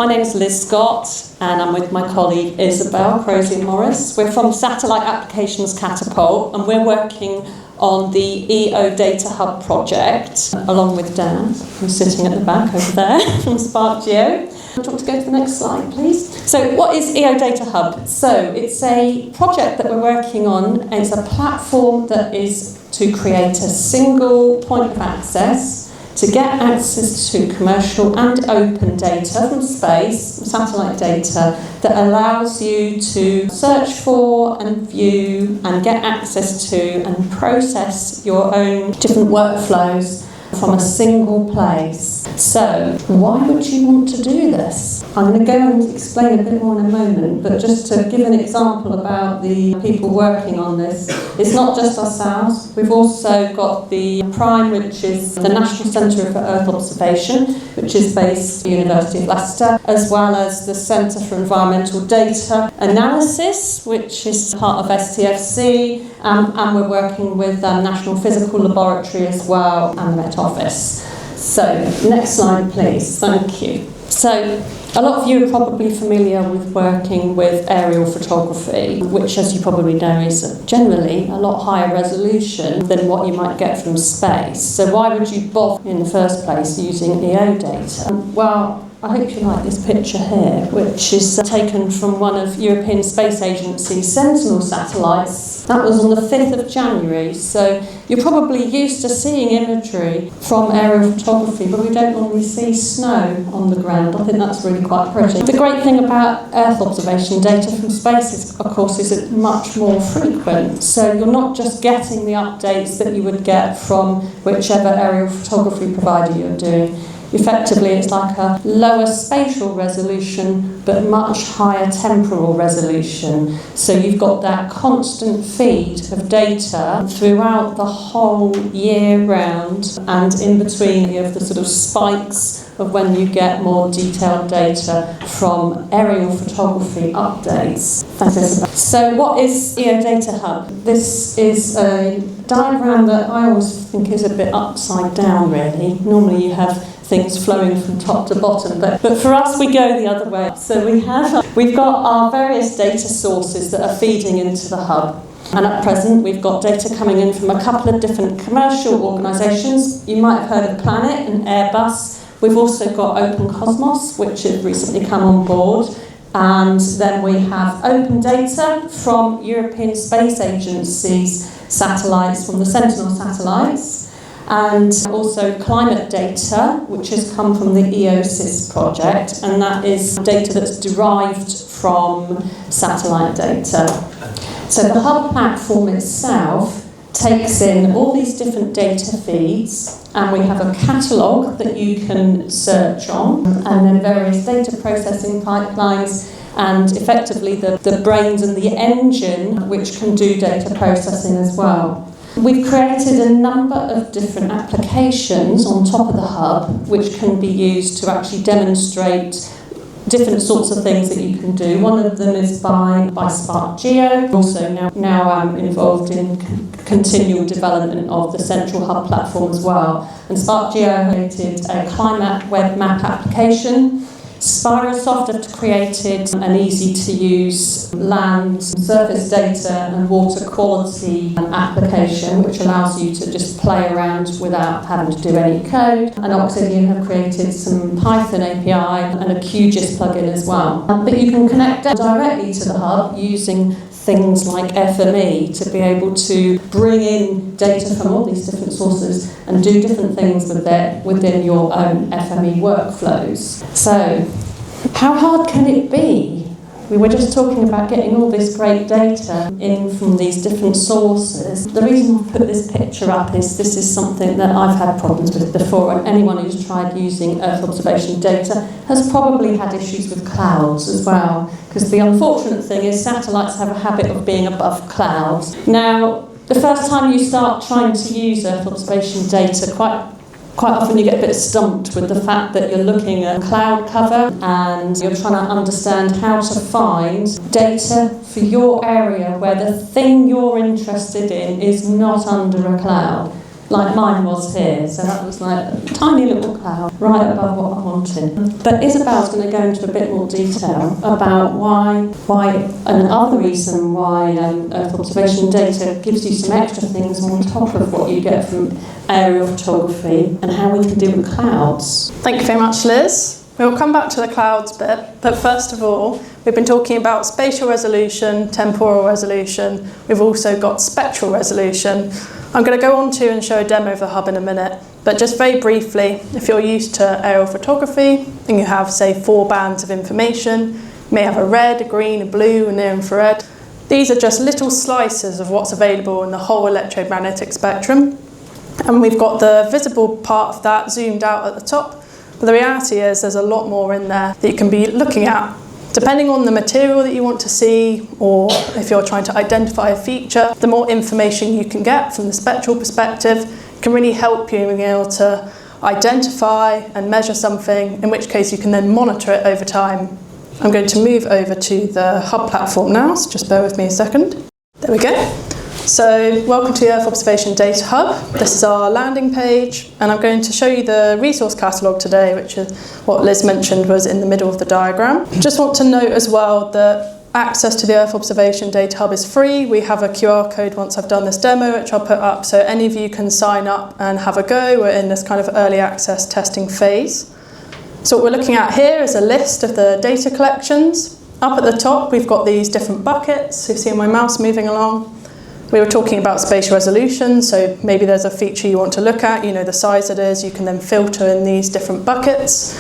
My name is Liz Scott and I'm with my colleague Isabel Crozier-Morris. We're from Satellite Applications Catapult and we're working on the EO Datahub project along with Dan, who's sitting at the back over there from Spark Geo. Do you want to go to the next slide, please? So what is EO Datahub? So it's a project that we're working on. It's a platform that is to create a single point of access to get access to commercial and open data from space, satellite data, that allows you to search for and view and get access to and process your own different workflows from a single place. So, why would you want to do this? I'm going to go and explain a bit more in a moment, but just to give an example about the people working on this, it's not just ourselves. We've also got the Prime, which is the National Centre for Earth Observation, which is based at the University of Leicester, as well as the Centre for Environmental Data Analysis, which is part of STFC, and we're working with National Physical Laboratory as well, and Met Office. So, next slide please, thank you. So, a lot of you are probably familiar with working with aerial photography, which as you probably know is generally a lot higher resolution than what you might get from space. So why would you bother in the first place using EO data? Well, I hope you like this picture here, which is taken from one of European Space Agency's Sentinel satellites. That was on the 5th of January, so you're probably used to seeing imagery from aerial photography, but we don't normally see snow on the ground. I think that's really quite pretty. The great thing about Earth observation data from space is, of course, is it's much more frequent. So you're not just getting the updates that you would get from whichever aerial photography provider you're doing. Effectively, it's like a lower spatial resolution, but much higher temporal resolution. So you've got that constant feed of data throughout the whole year round, and in between you have the sort of spikes of when you get more detailed data from aerial photography updates. So what is EO Datahub? This is a diagram that I always think is a bit upside down, really. Normally you have things flowing from top to bottom, but for us we go the other way. So we've got our various data sources that are feeding into the hub. And at present, we've got data coming in from a couple of different commercial organisations. You might have heard of Planet and Airbus. We've also got Open Cosmos, which has recently come on board. And then we have open data from European Space Agency's satellites, from the Sentinel satellites. And also climate data, which has come from the EOSIS project, and that is data that's derived from satellite data. So the hub platform itself takes in all these different data feeds, and we have a catalogue that you can search on, and then various data processing pipelines, and effectively the brains and the engine which can do data processing as well. We've created a number of different applications on top of the hub which can be used to actually demonstrate different sorts of things that you can do. One of them is by Spark Geo, also now involved in continual development of the central hub platform as well. And Spark Geo created a climate web map application. Spirosoft have created an easy-to-use land, surface data and water quality application which allows you to just play around without having to do any code. And Obsidian have created some Python API and a QGIS plugin as well. But you can connect directly to the hub using things like FME to be able to bring in data from all these different sources and do different things with it within your own FME workflows. So, how hard can it be? We were just talking about getting all this great data in from these different sources. The reason I put this picture up is this is something that I've had problems with before, and anyone who's tried using Earth observation data has probably had issues with clouds as well, because the unfortunate thing is satellites have a habit of being above clouds. Now, the first time you start trying to use Earth observation data, quite often you get a bit stumped with the fact that you're looking at cloud cover and you're trying to understand how to find data for your area where the thing you're interested in is not under a cloud. like mine was here. So that was like a tiny little cloud right above what I wanted. But Isabel's going to go into a bit more detail about why another reason why Earth observation data gives you some extra things on top of what you get from aerial photography and how we can do with clouds. Thank you very much, Liz. We'll come back to the clouds bit, but first of all, we've been talking about spatial resolution, temporal resolution. We've also got spectral resolution. I'm going to go on to and show a demo of the hub in a minute, but just very briefly, if you're used to aerial photography and you have, say, 4 bands of information, you may have a red, a green, a blue, and near infrared. These are just little slices of what's available in the whole electromagnetic spectrum. And we've got the visible part of that zoomed out at the top. But the reality is there's a lot more in there that you can be looking at. Depending on the material that you want to see, or if you're trying to identify a feature, the more information you can get from the spectral perspective can really help you being able to identify and measure something, in which case you can then monitor it over time. I'm going to move over to the hub platform now, so just bear with me a second. There we go. So, welcome to the Earth Observation Data Hub. This is our landing page, and I'm going to show you the resource catalogue today, which is what Liz mentioned was in the middle of the diagram. Just want to note as well that access to the Earth Observation Data Hub is free. We have a QR code once I've done this demo, which I'll put up, so any of you can sign up and have a go. We're in this kind of early access testing phase. So what we're looking at here is a list of the data collections. Up at the top, we've got these different buckets. You see my mouse moving along. We were talking about spatial resolution, so maybe there's a feature you want to look at, you know the size it is, you can then filter in these different buckets.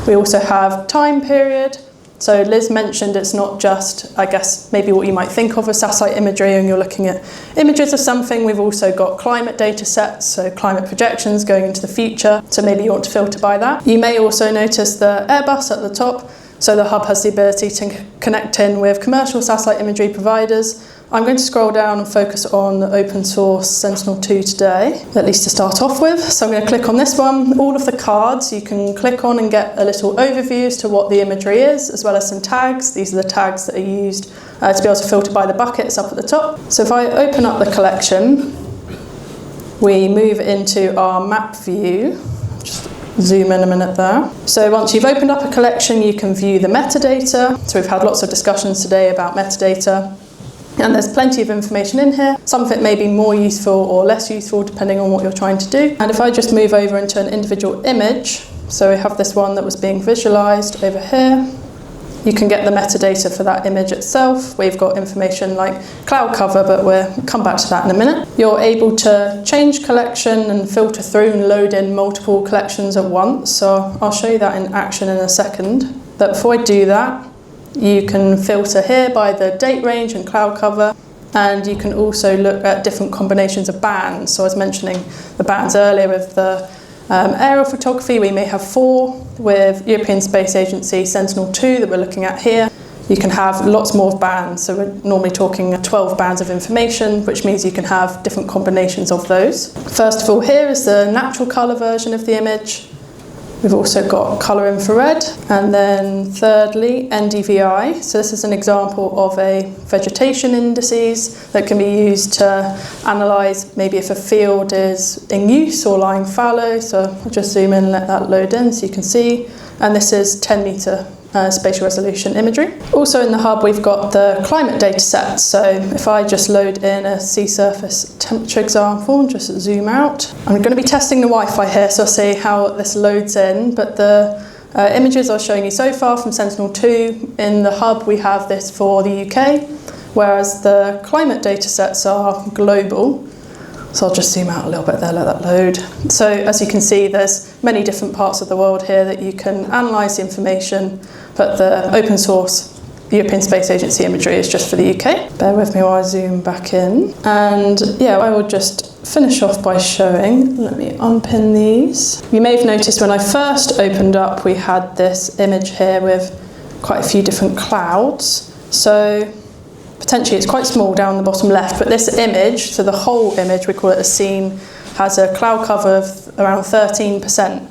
We also have time period. So Liz mentioned it's not just, I guess, maybe what you might think of as satellite imagery and you're looking at images of something. We've also got climate data sets, so climate projections going into the future, so maybe you want to filter by that. You may also notice the Airbus at the top, so the hub has the ability to connect in with commercial satellite imagery providers. I'm going to scroll down and focus on the open source Sentinel-2 today, at least to start off with. So I'm going to click on this one. All of the cards you can click on and get a little overview as to what the imagery is, as well as some tags. These are the tags that are used to be able to filter by the buckets up at the top. So if I open up the collection, we move into our map view. Just zoom in a minute there. So once you've opened up a collection, you can view the metadata. So we've had lots of discussions today about metadata. And there's plenty of information in here. Some of it may be more useful or less useful depending on what you're trying to do. And if I just move over into an individual image, so we have this one that was being visualized over here. You can get the metadata for that image itself. We've got information like cloud cover, but we'll come back to that in a minute. You're able to change collection and filter through and load in multiple collections at once. So I'll show you that in action in a second. But before I do that, you can filter here by the date range and cloud cover, and you can also look at different combinations of bands. So I was mentioning the bands earlier with the aerial photography. We may have 4 with European Space Agency Sentinel-2 that we're looking at here. You can have lots more bands, so we're normally talking 12 bands of information, which means you can have different combinations of those. First of all, here is the natural colour version of the image. We've also got colour infrared, and then thirdly, NDVI. So this is an example of a vegetation indices that can be used to analyse maybe if a field is in use or lying fallow. So I'll just zoom in and let that load in so you can see. And this is 10 metre spatial resolution imagery. Also in the hub we've got the climate data set. So if I just load in a sea surface temperature example, just zoom out. I'm going to be testing the Wi-Fi here, so I'll see how this loads in, but the images I was showing you so far from Sentinel-2, in the hub we have this for the UK, whereas the climate data sets are global. So I'll just zoom out a little bit there, let that load. So as you can see, there's many different parts of the world here that you can analyse the information, but the open source European Space Agency imagery is just for the UK. Bear with me while I zoom back in. And yeah, I will just finish off by showing, let me unpin these. You may have noticed when I first opened up, we had this image here with quite a few different clouds. So potentially it's quite small down the bottom left, but this image, so the whole image, we call it a scene, has a cloud cover of around 13%.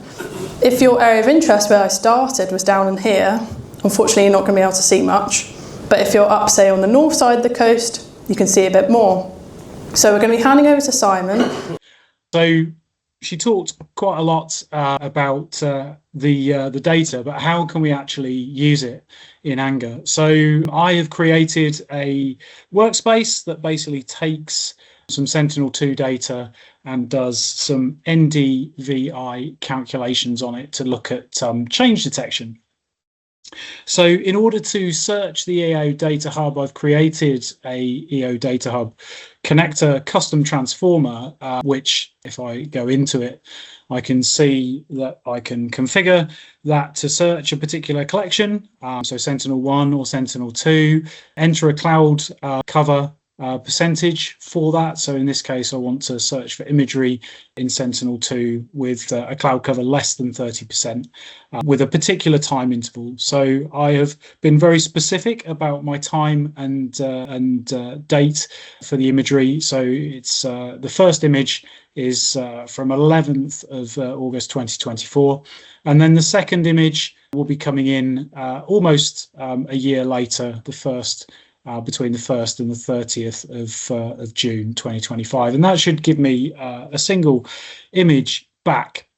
If your area of interest where I started was down in here, unfortunately you're not going to be able to see much. But if you're up, say, on the north side of the coast, you can see a bit more. So we're going to be handing over to Simon. So she talked quite a lot about the data, but how can we actually use it in Anger? So I have created a workspace that basically takes some Sentinel-2 data and does some NDVI calculations on it to look at change detection. So in order to search the EO Datahub, I've created a EO Datahub connector custom transformer, which if I go into it, I can see that I can configure that to search a particular collection. So Sentinel-1 or Sentinel-2, enter a cloud cover percentage for that. So in this case, I want to search for imagery in Sentinel-2 with a cloud cover less than 30% with a particular time interval. So I have been very specific about my time and date for the imagery. So it's the first image is from 11th of August 2024. And then the second image will be coming in almost a year later, the first between the 1st and the 30th of June 2025. And that should give me a single image back.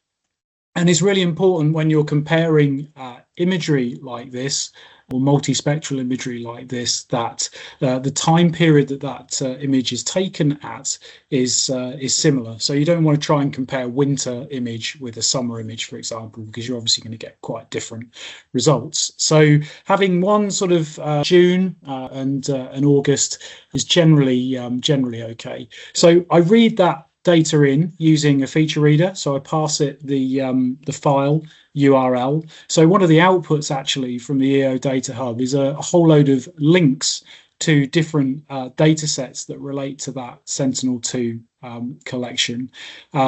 And it's really important when you're comparing imagery like this, or multispectral imagery like this, that the time period that image is taken at is similar. So you don't want to try and compare winter image with a summer image, for example, because you're obviously going to get quite different results. So having one sort of June and August is generally okay. So I read that data in using a feature reader. So I pass it the file URL. So one of the outputs actually from the EO Datahub is a whole load of links to different data sets that relate to that Sentinel-2 collection.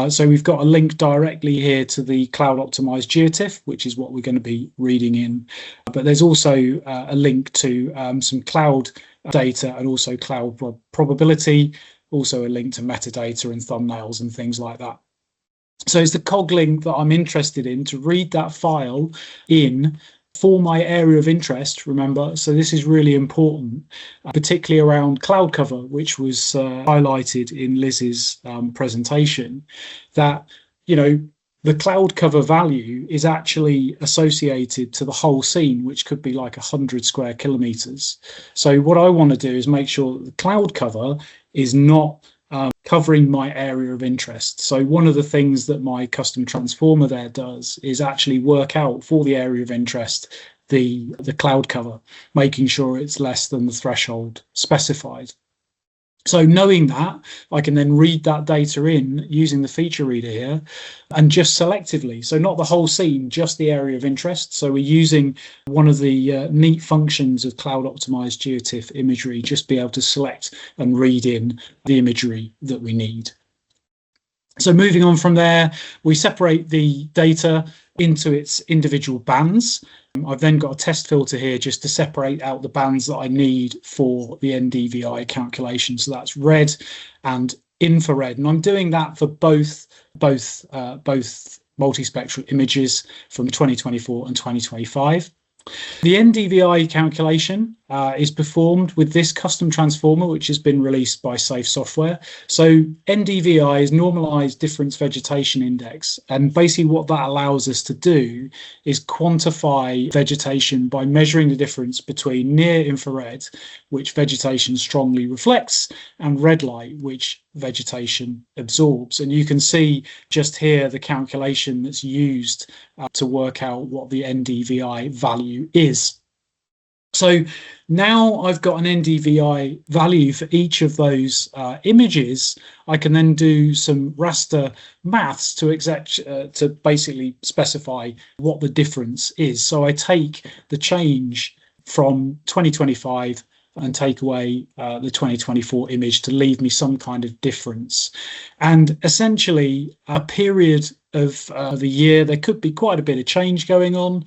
So we've got a link directly here to the cloud optimized geotiff, which is what we're going to be reading in. But there's also a link to some cloud data and also cloud probability, also a link to metadata and thumbnails and things like that. So it's the cog link that I'm interested in to read that file in for my area of interest, remember. So this is really important, particularly around cloud cover, which was highlighted in Liz's presentation, that, you know, the cloud cover value is actually associated to the whole scene, which could be like 100 square kilometers. So what I want to do is make sure that the cloud cover is not covering my area of interest. So one of the things that my custom transformer there does is actually work out for the area of interest the cloud cover, making sure it's less than the threshold specified. So knowing that, I can then read that data in using the feature reader here and just selectively. So not the whole scene, just the area of interest. So we're using one of the neat functions of cloud optimized geotiff imagery, just be able to select and read in the imagery that we need. So moving on from there, we separate the data into its individual bands. I've then got a test filter here just to separate out the bands that I need for the NDVI calculation. So that's red and infrared, and I'm doing that for both multispectral images from 2024 and 2025. The NDVI calculation is performed with this custom transformer, which has been released by Safe Software. So NDVI is normalized difference vegetation index. And basically what that allows us to do is quantify vegetation by measuring the difference between near infrared, which vegetation strongly reflects, and red light, which vegetation absorbs. And you can see just here the calculation that's used to work out what the NDVI value is. So now I've got an NDVI value for each of those images. I can then do some raster maths to basically specify what the difference is. So I take the change from 2025 and take away the 2024 image to leave me some kind of difference. And essentially a period of the year, there could be quite a bit of change going on.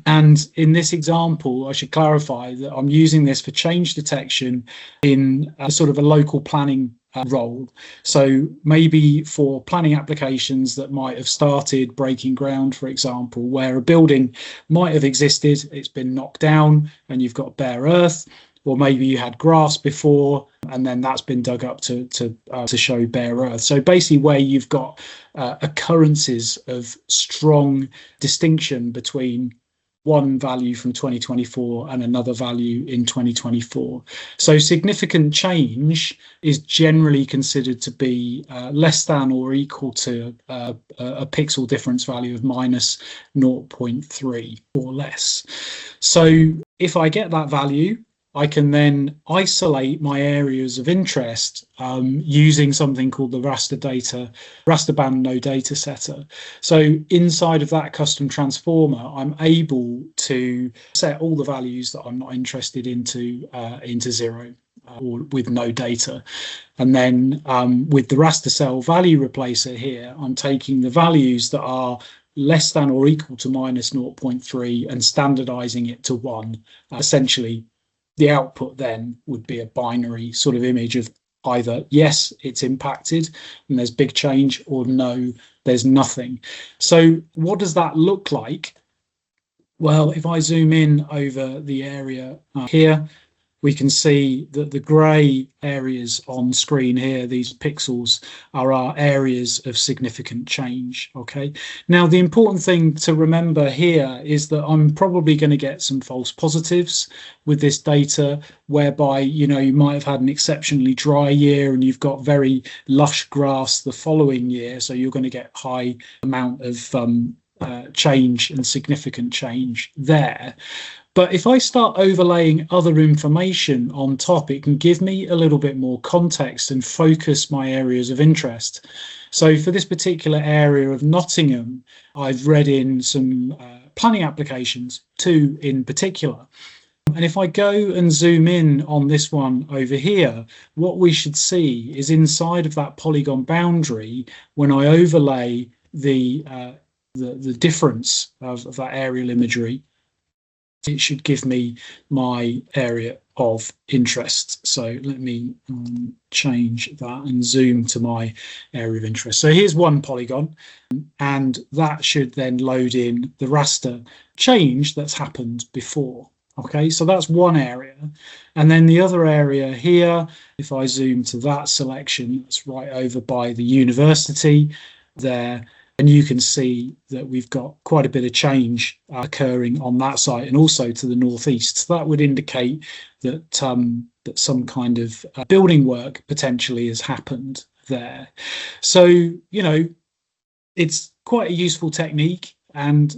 And in this example, I should clarify that I'm using this for change detection in sort of a local planning role. So maybe for planning applications that might have started breaking ground, for example, where a building might have existed, it's been knocked down and you've got bare earth, or maybe you had grass before, and then that's been dug up to show bare earth. So basically, where you've got occurrences of strong distinction between one value from 2024 and another value in 2024. So significant change is generally considered to be less than or equal to a pixel difference value of minus 0.3 or less. So if I get that value, I can then isolate my areas of interest using something called the raster band no data setter. So inside of that custom transformer, I'm able to set all the values that I'm not interested into 0 or with no data. And then with the raster cell value replacer here, I'm taking the values that are less than or equal to minus 0.3 and standardizing it to 1. Essentially, the output then would be a binary sort of image of either yes, it's impacted and there's big change, or no, there's nothing. So what does that look like? Well, if I zoom in over the area here, we can see that the grey areas on screen here, these pixels, are our areas of significant change. Okay. Now, the important thing to remember here is that I'm probably going to get some false positives with this data, whereby, you might have had an exceptionally dry year and you've got very lush grass the following year. So you're going to get high amount of change and significant change there. But if I start overlaying other information on top, it can give me a little bit more context and focus my areas of interest. So for this particular area of Nottingham, I've read in some planning applications, 2 in particular. And if I go and zoom in on this one over here, what we should see is inside of that polygon boundary, when I overlay the difference of that aerial imagery, it should give me my area of interest. So let me change that and zoom to my area of interest. So here's one polygon, and that should then load in the raster change that's happened before. Okay, so that's one area. And then the other area here, if I zoom to that selection, it's right over by the university there. And you can see that we've got quite a bit of change occurring on that site and also to the northeast. So that would indicate that that some kind of building work potentially has happened there. So, it's quite a useful technique. And,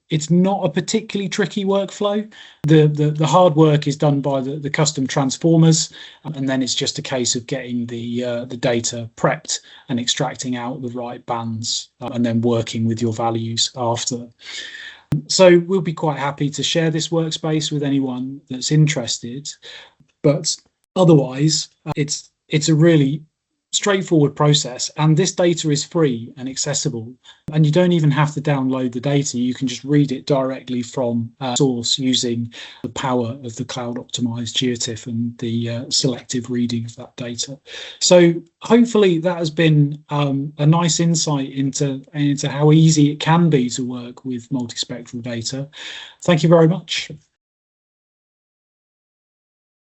it's not a particularly tricky workflow. The hard work is done by the custom transformers, and then it's just a case of getting the data prepped and extracting out the right bands, and then working with your values after. So we'll be quite happy to share this workspace with anyone that's interested. But otherwise, it's a really straightforward process, and this data is free and accessible, and you don't even have to download the data. You can just read it directly from source using the power of the cloud optimized GeoTIFF and the selective reading of that data. So hopefully that has been a nice insight into how easy it can be to work with multispectral data. Thank you very much.